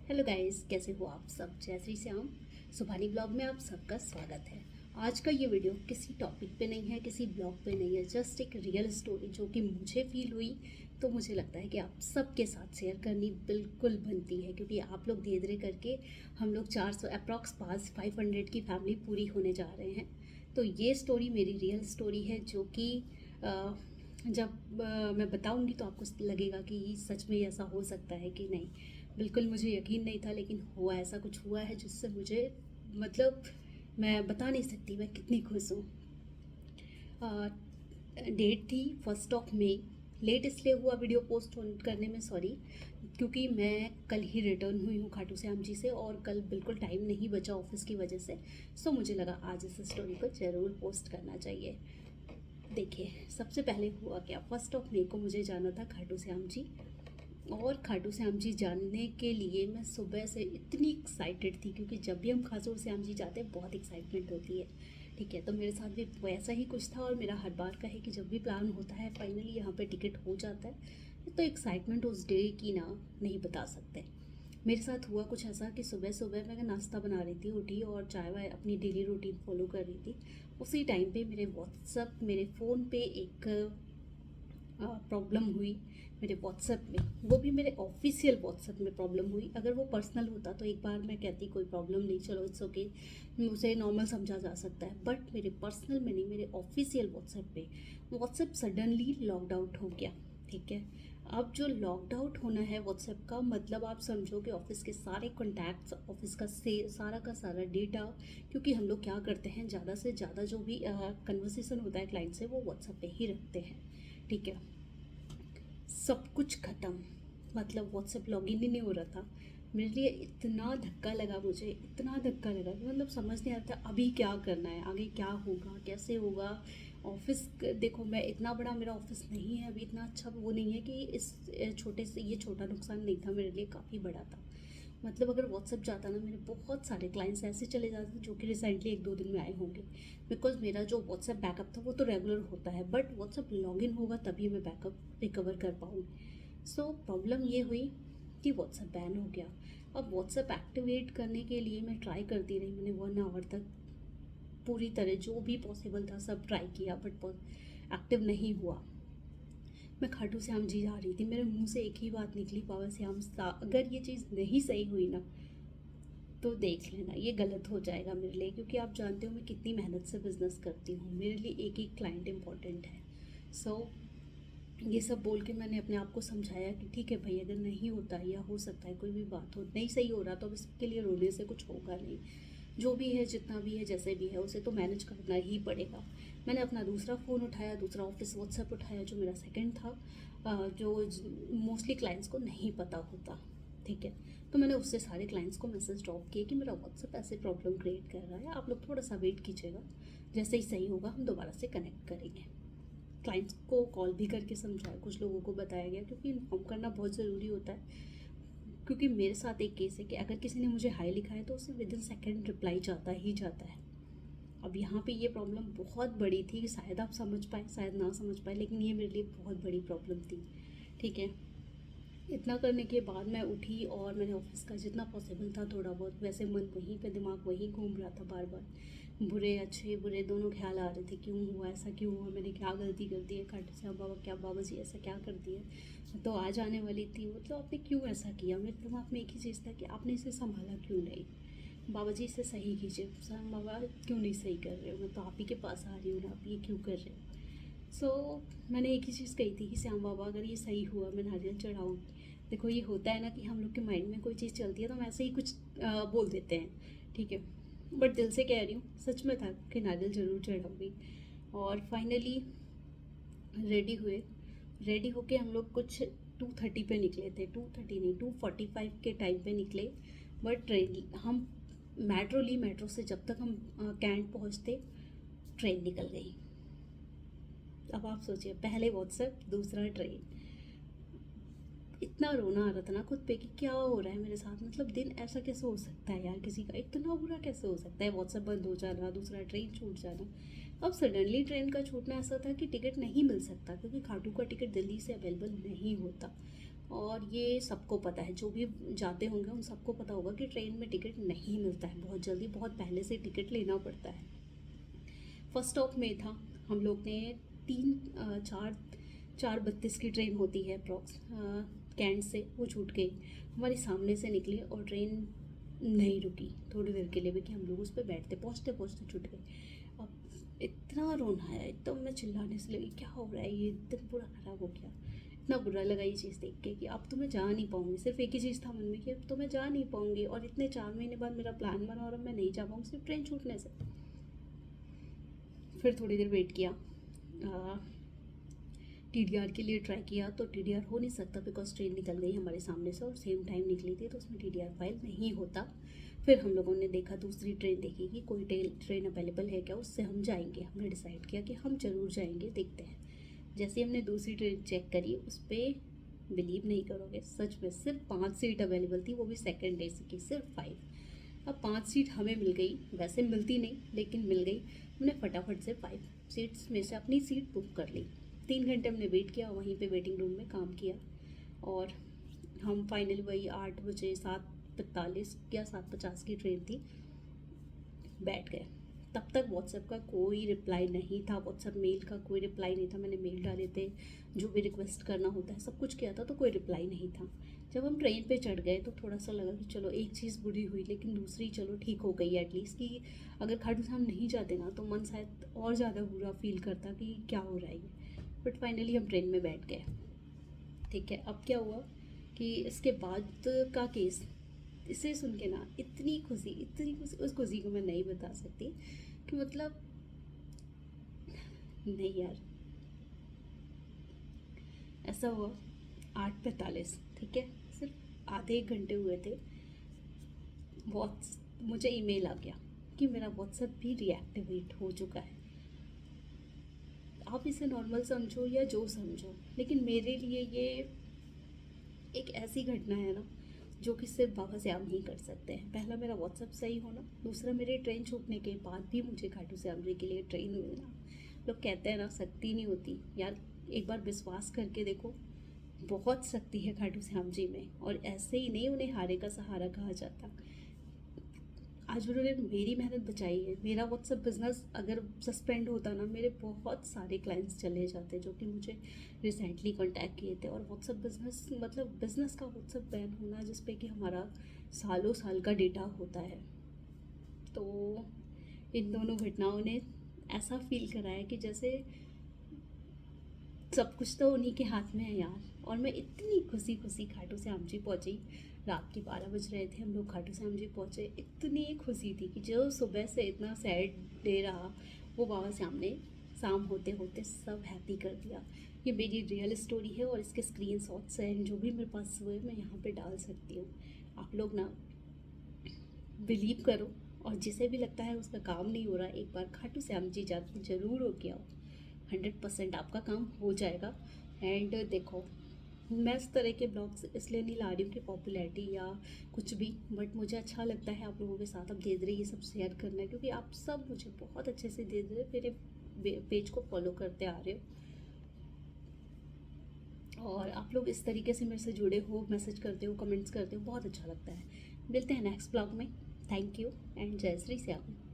Hello guys, कैसे हो आप सब। जय श्री श्याम। सुभानी ब्लॉग में आप सबका स्वागत है। आज का ये वीडियो किसी टॉपिक पे नहीं है, किसी ब्लॉग पे नहीं है, जस्ट एक रियल स्टोरी जो कि मुझे फील हुई, तो मुझे लगता है कि आप सबके साथ शेयर करनी बिल्कुल बनती है, क्योंकि आप लोग धीरे धीरे करके हम लोग 400 अप्रॉक्स पास 500 की फैमिली पूरी होने जा रहे हैं। तो ये स्टोरी मेरी रियल स्टोरी है, जो कि जब मैं बताऊंगी तो आपको लगेगा कि सच में ऐसा हो सकता है कि नहीं। बिल्कुल मुझे यकीन नहीं था, लेकिन हुआ, ऐसा कुछ हुआ है जिससे मुझे, मतलब, मैं बता नहीं सकती मैं कितनी खुश हूँ। डेट थी 1 मई। लेट इसलिए हुआ वीडियो पोस्ट करने में, सॉरी, क्योंकि मैं कल ही रिटर्न हुई हूँ खाटू श्याम जी से, और कल बिल्कुल टाइम नहीं बचा ऑफिस की वजह से। सो मुझे लगा आज इस स्टोरी को ज़रूर पोस्ट करना चाहिए। देखिए, सबसे पहले हुआ क्या, 1 मई को मुझे जाना था खाटू श्याम जी। और खाटू श्याम जी जानने के लिए मैं सुबह से इतनी एक्साइटेड थी, क्योंकि जब भी हम खाटू श्याम जी जाते हैं बहुत एक्साइटमेंट होती है। ठीक है, तो मेरे साथ भी वैसा ही कुछ था, और मेरा हर बार का है कि जब भी प्लान होता है फाइनली यहाँ पे टिकट हो जाता है, तो एक्साइटमेंट उस डे की ना नहीं बता सकते। मेरे साथ हुआ कुछ ऐसा कि सुबह सुबह मैं नाश्ता बना रही थी, उठी और चाय वाय अपनी डेली रूटीन फॉलो कर रही थी। उसी टाइम पे मेरे फ़ोन पे एक प्रॉब्लम हुई। मेरे व्हाट्सएप में, वो भी मेरे ऑफिशियल व्हाट्सएप में प्रॉब्लम हुई। अगर वो पर्सनल होता तो एक बार मैं कहती कोई प्रॉब्लम नहीं, चलो इट्स ओके, उसे नॉर्मल समझा जा सकता है। बट मेरे पर्सनल में नहीं, मेरे ऑफिशियल व्हाट्सएप पे व्हाट्सएप सडनली लॉकड आउट हो गया। ठीक है, अब जो लॉकड आउट होना है व्हाट्सएप का, मतलब आप समझो कि ऑफिस के सारे कॉन्टैक्ट्स, ऑफिस का सारा का सारा डेटा, क्योंकि हम लोग क्या करते हैं, ज़्यादा से ज़्यादा जो भी कन्वर्सेशन होता है क्लाइंट से, वो व्हाट्सएप पे ही रखते हैं। ठीक है, सब कुछ ख़त्म, मतलब व्हाट्सएप लॉगिन ही नहीं हो रहा था। मेरे लिए इतना धक्का लगा, मुझे इतना धक्का लगा कि मतलब समझ नहीं आता अभी क्या करना है, आगे क्या होगा, कैसे होगा। ऑफिस, देखो मैं, इतना बड़ा मेरा ऑफिस नहीं है अभी, इतना अच्छा वो नहीं है कि इस छोटे से, ये छोटा नुकसान नहीं था मेरे लिए, काफ़ी बड़ा था। मतलब अगर व्हाट्सएप जाता ना, मेरे बहुत सारे क्लाइंट्स ऐसे चले जाते जो कि रिसेंटली 1-2 दिन में आए होंगे। बिकॉज मेरा जो व्हाट्सएप बैकअप था वो तो रेगुलर होता है, बट व्हाट्सएप लॉगिन होगा तभी मैं बैकअप रिकवर कर पाऊँगी। सो प्रॉब्लम ये हुई कि व्हाट्सएप बैन हो गया। अब व्हाट्सएप एक्टिवेट करने के लिए मैं ट्राई करती रही, मैंने 1 आवर तक पूरी तरह जो भी पॉसिबल था सब ट्राई किया, बट एक्टिव नहीं हुआ। मैं खाटू श्याम जी जा रही थी, मेरे मुंह से एक ही बात निकली, बाबा श्याम सा, अगर ये चीज़ नहीं सही हुई ना तो देख लेना, ये गलत हो जाएगा मेरे लिए, क्योंकि आप जानते हो मैं कितनी मेहनत से बिज़नेस करती हूँ, मेरे लिए एक एक क्लाइंट इम्पॉर्टेंट है। सो ये सब बोल के मैंने अपने आप को समझाया कि ठीक है भाई, अगर नहीं होता या हो सकता है कोई भी बात हो, नहीं सही हो रहा, तो अब इसके लिए रोने से कुछ होगा नहीं। जो भी है, जितना भी है, जैसे भी है, उसे तो मैनेज करना ही पड़ेगा। मैंने अपना दूसरा फ़ोन उठाया, दूसरा ऑफिस व्हाट्सएप उठाया, जो मेरा सेकंड था, जो मोस्टली क्लाइंट्स को नहीं पता होता। ठीक है, तो मैंने उससे सारे क्लाइंट्स को मैसेज ड्रॉप किए कि मेरा व्हाट्सएप ऐसे प्रॉब्लम क्रिएट कर रहा है, आप लोग थोड़ा सा वेट कीजिएगा, जैसे ही सही होगा हम दोबारा से कनेक्ट करेंगे। क्लाइंट्स को कॉल भी करके समझाया, कुछ लोगों को बताया गया, क्योंकि इन्फॉर्म करना बहुत ज़रूरी होता है। क्योंकि मेरे साथ एक केस है कि अगर किसी ने मुझे हाई लिखा है तो उसे विद इन सेकेंड रिप्लाई जाता ही जाता है। अब यहाँ पे ये प्रॉब्लम बहुत बड़ी थी कि शायद आप समझ पाए, शायद ना समझ पाए, लेकिन ये मेरे लिए बहुत बड़ी प्रॉब्लम थी। ठीक है, इतना करने के बाद मैं उठी और मैंने ऑफिस का जितना पॉसिबल था थोड़ा बहुत, वैसे मन वहीं पे, दिमाग वहीं घूम रहा था बार बार, बुरे अच्छे बुरे दोनों ख्याल आ रहे थे, क्यों हुआ ऐसा, क्यों हुआ, मैंने क्या गलती कर दी है, खाटू श्याम बाबा, क्या बाबा जी ऐसा क्या कर दिया, तो आ जाने वाली थी, मतलब आपने क्यों ऐसा किया। मेरे दिमाग में एक ही चीज़ था कि आपने इसे संभाला क्यों नहीं, बाबा जी इसे सही कीजिए, श्याम बाबा क्यों नहीं सही कर रहे हो, मैं तो आप ही के पास आ रही हूँ ना, आप ये क्यों कर रहे हो। मैंने एक ही चीज़ कही थी कि श्याम बाबा अगर ये सही हुआ मैं नारियल चढ़ाऊँगी। देखो ये होता है ना कि हम लोग के माइंड में कोई चीज़ चलती है तो हम ऐसे ही कुछ बोल देते हैं। ठीक है, बट दिल से कह रही हूँ, सच में था कि नारियल ज़रूर चढ़ाऊँगी। और फाइनली रेडी हुए, रेडी होके हम लोग कुछ 2:30 पे निकले थे, 2:30 नहीं, 2:45 के टाइम पे निकले। बट ट्रेन हम मेट्रो ली, मेट्रो से जब तक हम कैंट पहुँचते ट्रेन निकल गई। अब आप सोचिए, पहले व्हाट्सएप, दूसरा ट्रेन। इतना रोना आ रहा था ना खुद पे कि क्या हो रहा है मेरे साथ, मतलब दिन ऐसा कैसे हो सकता है यार, किसी का इतना बुरा कैसे हो सकता है, व्हाट्सएप बंद हो जाना, दूसरा ट्रेन छूट जाना। अब सडनली ट्रेन का छूटना ऐसा था कि टिकट नहीं मिल सकता, क्योंकि खाटू का टिकट दिल्ली से अवेलेबल नहीं होता। और ये सबको पता है, जो भी जाते होंगे उन सबको पता होगा कि ट्रेन में टिकट नहीं मिलता है बहुत जल्दी, बहुत पहले से टिकट लेना पड़ता है। फर्स्ट स्टॉप में था, हम लोग ने 4:32 की ट्रेन होती है अप्रॉक्स कैंट से, वो छूट गई। हमारे सामने से निकली और ट्रेन नहीं रुकी थोड़ी देर के लिए भी कि हम लोग उस पर बैठते, पहुँचते पहुँचते छूट गई। अब इतना रोना आया, एकदम मैं चिल्लाने से लगी क्या हो रहा है, ये दिन पूरा ख़राब हो गया। इतना बुरा लगा ये चीज़ देख के कि अब तो मैं जा नहीं पाऊँगी। सिर्फ एक ही चीज़ था मन में कि अब तो मैं जा नहीं पाऊँगी, और इतने 4 महीने बाद मेरा प्लान बना और अब मैं नहीं जा पाऊँगी सिर्फ ट्रेन छूटने से। फिर थोड़ी देर वेट किया, टीडीआर के लिए ट्राई किया तो टीडीआर हो नहीं सकता बिकॉज ट्रेन निकल गई हमारे सामने से और सेम टाइम निकली थी, तो उसमें टीडीआर फाइल नहीं होता। फिर हम लोगों ने देखा, दूसरी ट्रेन देखी कि कोई ट्रेन अवेलेबल है क्या, उससे हम जाएंगे। हमने डिसाइड किया कि हम ज़रूर जाएंगे, देखते हैं। जैसे ही हमने दूसरी ट्रेन चेक करी, उस पर बिलीव नहीं करोगे, सच में सिर्फ 5 सीट अवेलेबल थी, वो भी सेकेंड एसी की, सिर्फ 5। अब 5 सीट हमें मिल गई, वैसे मिलती नहीं लेकिन मिल गई। हमने फटाफट से 5 सीट्स में से अपनी सीट बुक कर ली। 3 घंटे हमने वेट किया, वहीं पे वेटिंग रूम में काम किया, और हम फाइनली वही 8 बजे 7:45 या 7:50 की ट्रेन थी, बैठ गए। तब तक व्हाट्सएप का कोई रिप्लाई नहीं था, व्हाट्सएप मेल का कोई रिप्लाई नहीं था। मैंने मेल डाले थे, जो भी रिक्वेस्ट करना होता है सब कुछ किया था, तो कोई रिप्लाई नहीं था। जब हम ट्रेन पे चढ़ गए तो थोड़ा सा लगा कि चलो एक चीज़ बुरी हुई, लेकिन दूसरी चलो ठीक हो गई एटलीस्ट, कि अगर खाटू श्याम नहीं जाते ना तो मन शायद और ज़्यादा बुरा फील करता कि क्या हो रहा है ये। बट फाइनली हम ट्रेन में बैठ गए। ठीक है, अब क्या हुआ कि इसके बाद का केस, इसे सुन के ना इतनी खुशी, उस खुशी को मैं नहीं बता सकती कि मतलब, नहीं यार। ऐसा हुआ 8:45, ठीक है, सिर्फ आधे 1 घंटे हुए थे, मुझे ईमेल आ गया कि मेरा व्हाट्सएप भी रीएक्टिवेट हो चुका है। आप इसे नॉर्मल समझो या जो समझो, लेकिन मेरे लिए ये एक ऐसी घटना है ना जो कि सिर्फ बाबा श्याम ही कर सकते हैं। पहला मेरा व्हाट्सएप सही होना, दूसरा मेरे ट्रेन छूटने के बाद भी मुझे खाटू श्याम जी के लिए ट्रेन मिलना। लोग कहते हैं ना शक्ति नहीं होती यार, एक बार विश्वास करके देखो, बहुत शक्ति है खाटू श्याम जी में, और ऐसे ही नहीं उन्हें हारे का सहारा कहा जाता। आज उन्होंने मेरी मेहनत बचाई है। मेरा व्हाट्सएप बिज़नेस अगर सस्पेंड होता ना, मेरे बहुत सारे क्लाइंट्स चले जाते जो कि मुझे रिसेंटली कांटेक्ट किए थे। और व्हाट्सएप बिज़नेस मतलब बिज़नेस का व्हाट्सएप बैन होना, जिस पे कि हमारा सालों साल का डेटा होता है। तो इन दोनों घटनाओं ने ऐसा फील कराया कि जैसे सब कुछ तो उन्हीं के हाथ में है यार। और मैं इतनी खुशी खुशी खाटू श्याम जी पहुँची, रात के 12 बज रहे थे, हम लोग खाटू श्याम जी पहुँचे। इतनी खुशी थी कि जो सुबह से इतना सैड डे रहा, वो बाबा श्याम ने शाम होते होते सब हैप्पी कर दिया। ये मेरी रियल स्टोरी है, और इसके स्क्रीनशॉट्स हैं जो भी मेरे पास हुए, मैं यहाँ पे डाल सकती हूँ। आप लोग ना बिलीव करो, और जिसे भी लगता है उसका काम नहीं हो रहा, एक बार खाटू श्याम जी जाके ज़रूर हो के आओ, 100% आपका काम हो जाएगा। एंड देखो, मैं इस तरह के ब्लॉग्स इसलिए नहीं ला रही हूँ कि पॉपुलैरिटी या कुछ भी, बट मुझे अच्छा लगता है आप लोगों के साथ अब धीरे धीरे ये सब शेयर करना, क्योंकि आप सब मुझे बहुत अच्छे से धीरे धीरे मेरे पेज को फॉलो करते आ रहे हो, और आप लोग इस तरीके से मेरे से जुड़े हो, मैसेज करते हो, कमेंट्स करते हो, बहुत अच्छा लगता है। मिलते हैं नेक्स्ट ब्लॉग में। थैंक यू एंड जय श्री श्याम।